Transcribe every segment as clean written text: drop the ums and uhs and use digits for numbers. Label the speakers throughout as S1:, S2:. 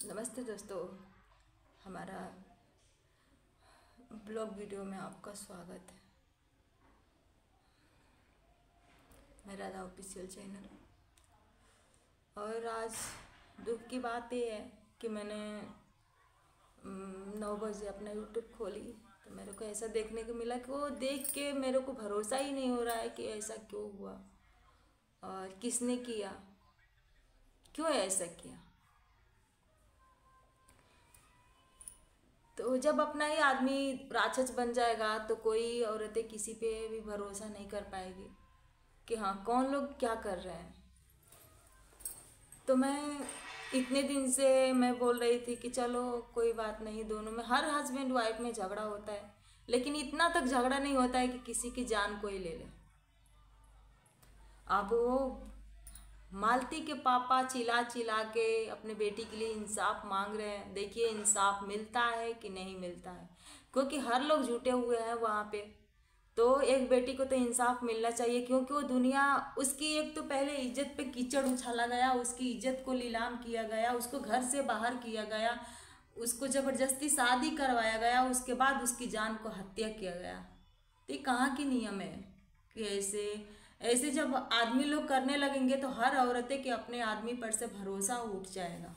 S1: नमस्ते दोस्तों, हमारा ब्लॉग वीडियो में आपका स्वागत है। मेरा राधा ऑफिशियल चैनल। और आज दुख की बात ये है कि मैंने 9 बजे अपना यूट्यूब खोली तो मेरे को ऐसा देखने को मिला कि वो देख के मेरे को भरोसा ही नहीं हो रहा है कि ऐसा क्यों हुआ और किसने किया, क्यों ऐसा किया। तो जब अपना ही आदमी राक्षस बन जाएगा तो कोई औरतें किसी पे भी भरोसा नहीं कर पाएगी कि हाँ कौन लोग क्या कर रहे हैं। तो मैं इतने दिन से मैं बोल रही थी कि चलो कोई बात नहीं, दोनों में हर हस्बैंड वाइफ में झगड़ा होता है, लेकिन इतना तक झगड़ा नहीं होता है कि किसी की जान कोई ले ले। अब वो मालती के पापा चिल्ला चिल्ला के अपने बेटी के लिए इंसाफ मांग रहे हैं। देखिए इंसाफ मिलता है कि नहीं मिलता है, क्योंकि हर लोग जुटे हुए हैं वहाँ पे। तो एक बेटी को तो इंसाफ मिलना चाहिए, क्योंकि वो दुनिया उसकी एक तो पहले इज्जत पे कीचड़ उछाला गया, उसकी इज्जत को नीलाम किया गया, उसको घर से बाहर किया गया, उसको ज़बरदस्ती शादी करवाया गया, उसके बाद उसकी जान को हत्या किया गया। तो ये कहाँ की नियम है कि ऐसे ऐसे जब आदमी लोग करने लगेंगे तो हर औरतें के अपने आदमी पर से भरोसा उठ जाएगा,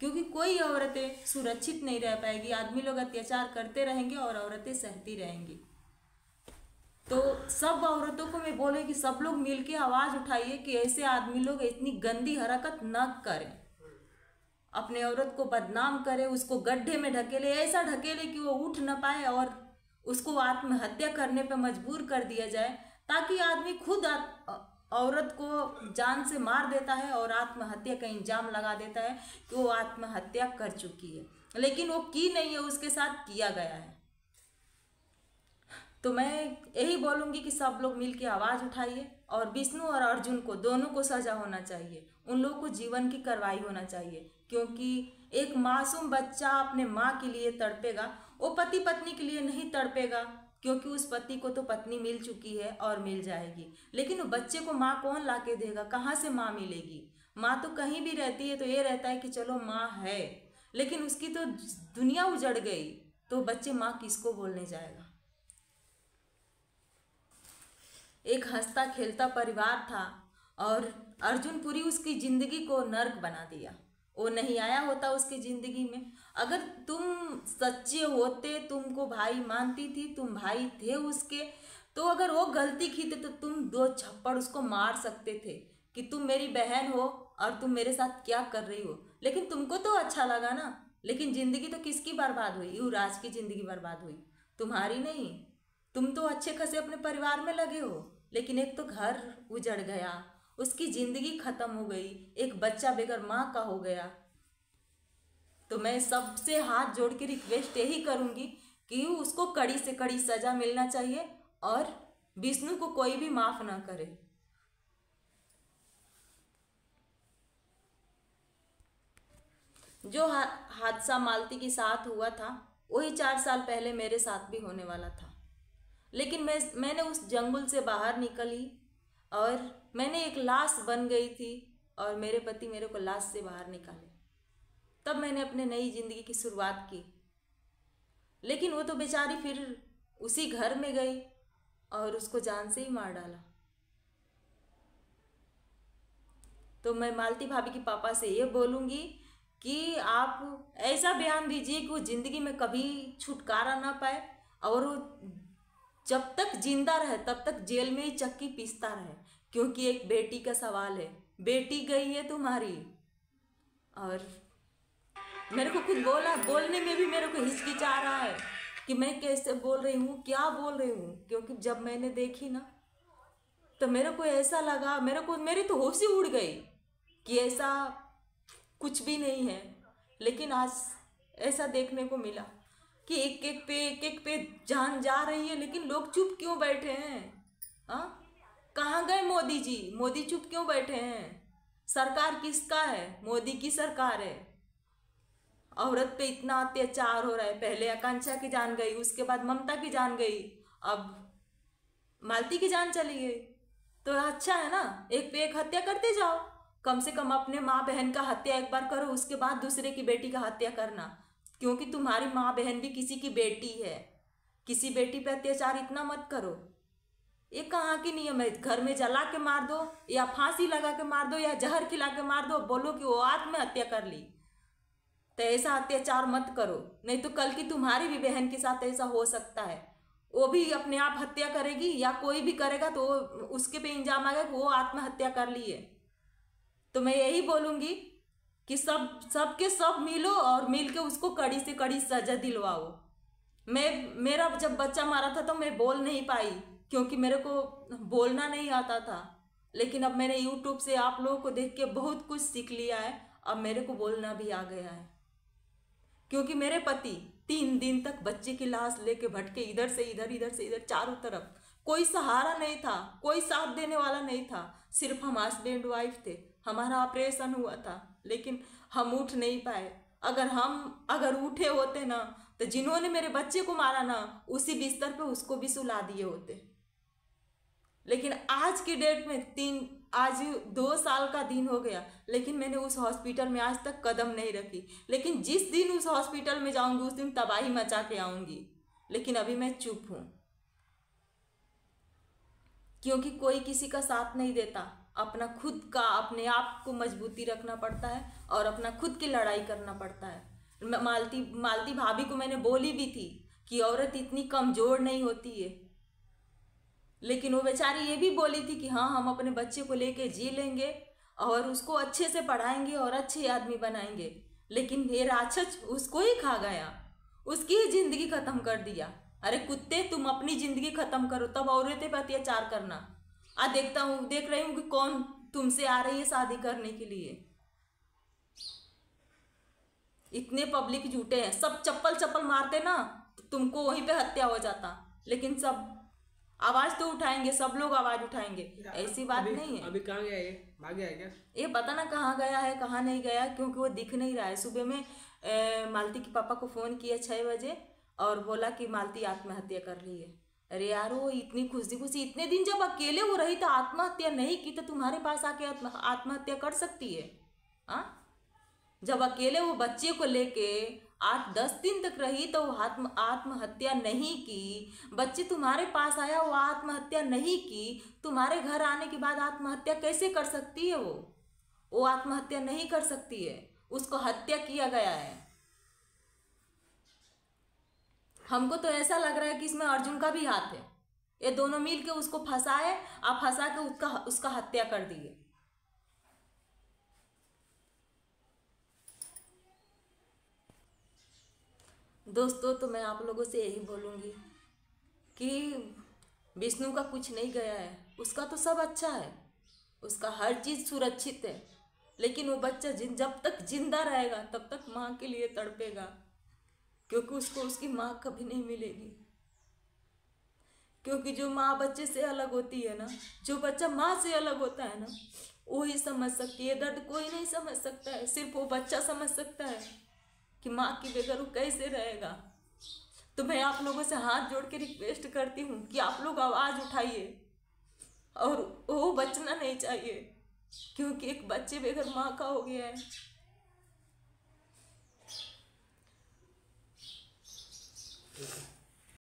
S1: क्योंकि कोई औरतें सुरक्षित नहीं रह पाएगी। आदमी लोग अत्याचार करते रहेंगे और औरतें सहती रहेंगी। तो सब औरतों को मैं बोले कि सब लोग मिलके आवाज़ उठाइए कि ऐसे आदमी लोग इतनी गंदी हरकत न करें, अपने औरत को बदनाम करे, उसको गड्ढे में ढकेले, ऐसा ढकेले कि वो उठ न पाए और उसको आत्महत्या करने पर मजबूर कर दिया जाए, ताकि आदमी खुद औरत को जान से मार देता है और आत्महत्या का इल्जाम लगा देता है कि वो आत्महत्या कर चुकी है, लेकिन वो की नहीं है, उसके साथ किया गया है। तो मैं यही बोलूँगी कि सब लोग मिलकर आवाज़ उठाइए और विष्णु और अर्जुन को दोनों को सज़ा होना चाहिए, उन लोगों को जीवन की कार्रवाई होना चाहिए, क्योंकि एक मासूम बच्चा अपने माँ के लिए तड़पेगा, वो पति पत्नी के लिए नहीं तड़पेगा, क्योंकि उस पति को तो पत्नी मिल चुकी है और मिल जाएगी, लेकिन वो बच्चे को माँ कौन ला के देगा, कहाँ से माँ मिलेगी। माँ तो कहीं भी रहती है तो ये रहता है कि चलो माँ है, लेकिन उसकी तो दुनिया उजड़ गई तो बच्चे माँ किसको बोलने जाएगा। एक हंसता खेलता परिवार था और अर्जुन पूरी उसकी जिंदगी को नर्क बना दिया। वो नहीं आया होता उसकी जिंदगी में। अगर तुम सच्चे होते, तुमको भाई मानती थी, तुम भाई थे उसके, तो अगर वो गलती की थी तो तुम 2 थप्पड़ उसको मार सकते थे कि तुम मेरी बहन हो और तुम मेरे साथ क्या कर रही हो। लेकिन तुमको तो अच्छा लगा ना, लेकिन जिंदगी तो किसकी बर्बाद हुई? युवराज की जिंदगी बर्बाद हुई, तुम्हारी नहीं। तुम तो अच्छे खासे अपने परिवार में लगे हो, लेकिन एक तो घर उजड़ गया, उसकी जिंदगी खत्म हो गई, एक बच्चा बेगर माँ का हो गया। तो मैं सबसे हाथ जोड़ के रिक्वेस्ट यही करूँगी कि उसको कड़ी से कड़ी सजा मिलना चाहिए और विष्णु को कोई भी माफ ना करे। जो हादसा मालती के साथ हुआ था वही 4 साल पहले मेरे साथ भी होने वाला था, लेकिन मैंने उस जंगल से बाहर निकली और मैंने एक लाश बन गई थी और मेरे पति मेरे को लाश से बाहर निकाले। तब मैंने अपने नई जिंदगी की शुरुआत की, लेकिन वो तो बेचारी फिर उसी घर में गई और उसको जान से ही मार डाला। तो मैं मालती भाभी की पापा से ये बोलूँगी कि आप ऐसा बयान दीजिए कि वो ज़िंदगी में कभी छुटकारा ना पाए और वो जब तक जिंदा रहे तब तक जेल में ही चक्की पीसता रहे, क्योंकि एक बेटी का सवाल है। बेटी गई है तुम्हारी, और मेरे को कुछ बोलने में भी मेरे को हिचकिचा रहा है कि मैं कैसे बोल रही हूँ, क्या बोल रही हूँ, क्योंकि जब मैंने देखी ना तो मेरे को ऐसा लगा, मेरी तो होश ही उड़ गई कि ऐसा कुछ भी नहीं है। लेकिन आज ऐसा देखने को मिला कि एक एक पे जान जा रही है, लेकिन लोग चुप क्यों बैठे हैं? हाँ, कहाँ गए मोदी जी? मोदी चुप क्यों बैठे हैं? सरकार किसका है? मोदी की सरकार है। औरत पे इतना अत्याचार हो रहा है, पहले आकांक्षा की जान गई, उसके बाद ममता की जान गई, अब मालती की जान चली गई। तो अच्छा है ना, एक पे एक हत्या करते जाओ, कम से कम अपने माँ बहन का हत्या एक बार करो, उसके बाद दूसरे की बेटी का हत्या करना, क्योंकि तुम्हारी माँ बहन भी किसी की बेटी है। किसी बेटी पे अत्याचार इतना मत करो। ये कहाँ की नियम है? घर में जला के मार दो या फांसी लगा के मार दो या जहर खिला के मार दो, बोलो कि वो आत्महत्या कर ली। तो ऐसा अत्याचार मत करो, नहीं तो कल की तुम्हारी भी बहन के साथ ऐसा हो सकता है। वो भी अपने आप हत्या करेगी या कोई भी करेगा तो उसके पे इंजाम आएगा कि वो आत्महत्या कर ली है। तो मैं यही बोलूँगी कि सबके सब मिलो और मिल के उसको कड़ी से कड़ी सजा दिलवाओ। मेरा जब बच्चा मारा था तो मैं बोल नहीं पाई, क्योंकि मेरे को बोलना नहीं आता था। लेकिन अब मैंने यूट्यूब से आप लोगों को देख के बहुत कुछ सीख लिया है। अब मेरे को बोलना भी आ गया है, क्योंकि मेरे पति 3 दिन तक बच्चे की लाश लेके भटके, इधर से इधर, इधर से इधर, चारों तरफ। कोई सहारा नहीं था, कोई साथ देने वाला नहीं था। सिर्फ हम हस्बैंड वाइफ थे। हमारा ऑपरेशन हुआ था, लेकिन हम उठ नहीं पाए। अगर उठे होते ना, तो जिन्होंने मेरे बच्चे को मारा ना, उसी बिस्तर पे उसको भी सुला दिए होते। लेकिन आज की डेट में आज 2 साल का दिन हो गया, लेकिन मैंने उस हॉस्पिटल में आज तक कदम नहीं रखी। लेकिन जिस दिन उस हॉस्पिटल में जाऊंगी उस दिन तबाही मचा के आऊंगी। लेकिन अभी मैं चुप हूं, क्योंकि कोई किसी का साथ नहीं देता। अपना खुद का, अपने आप को मजबूती रखना पड़ता है और अपना खुद की लड़ाई करना पड़ता है। मालती भाभी को मैंने बोली भी थी कि औरत इतनी कमज़ोर नहीं होती है, लेकिन वो बेचारी ये भी बोली थी कि हाँ, हम अपने बच्चे को लेके जी लेंगे और उसको अच्छे से पढ़ाएंगे और अच्छे आदमी बनाएंगे। लेकिन ये राक्षस उसको ही खा गया, उसकी ही जिंदगी खत्म कर दिया। अरे कुत्ते, तुम अपनी जिंदगी खत्म करो, तब औरतें पे अत्याचार करना। देख रही हूँ कि कौन तुमसे आ रही है शादी करने के लिए। इतने पब्लिक झूठे हैं, सब चप्पल चप्पल मारते ना तो तुमको वहीं पे हत्या हो जाता। लेकिन सब आवाज तो उठाएंगे, सब लोग आवाज उठाएंगे, ऐसी बात नहीं है।
S2: अभी कहाँ गया? ये भाग गया है क्या?
S1: ये पता ना कहाँ गया है, कहाँ नहीं गया, क्योंकि वो दिख नहीं रहा है। सुबह में मालती के पापा को फ़ोन किया 6 बजे और बोला कि मालती आत्महत्या कर रही है। अरे यार, वो इतनी खुशी खुशी इतने दिन जब अकेले हो रही तो आत्महत्या नहीं की, तो तुम्हारे पास आके आत्महत्या कर सकती है? हाँ, जब अकेले वो बच्चे को लेके 8-10 दिन तक रही तो वो आत्महत्या नहीं की। बच्चे तुम्हारे पास आया, वो आत्महत्या नहीं की। तुम्हारे घर आने के बाद आत्महत्या कैसे कर सकती है? वो आत्महत्या नहीं कर सकती है, उसको हत्या किया गया है। हमको तो ऐसा लग रहा है कि इसमें अर्जुन का भी हाथ है। ये दोनों मिल के उसको फंसाए, आप फंसा के उसका हत्या कर दिए। दोस्तों, तो मैं आप लोगों से यही बोलूँगी कि विष्णु का कुछ नहीं गया है, उसका तो सब अच्छा है, उसका हर चीज़ सुरक्षित है। लेकिन वो बच्चा जब तक जिंदा रहेगा तब तक माँ के लिए तड़पेगा, क्योंकि उसको उसकी माँ कभी नहीं मिलेगी। क्योंकि जो माँ बच्चे से अलग होती है ना, जो बच्चा माँ से अलग होता है ना, वो ही समझ सकती है। दर्द कोई नहीं समझ सकता है, सिर्फ वो बच्चा समझ सकता है कि माँ के बगैर वो कैसे रहेगा। तो मैं आप लोगों से हाथ जोड़ के रिक्वेस्ट करती हूँ कि आप लोग आवाज़ उठाइए, और वो बचना नहीं चाहिए, क्योंकि एक बच्चे बगैर माँ का हो गया है।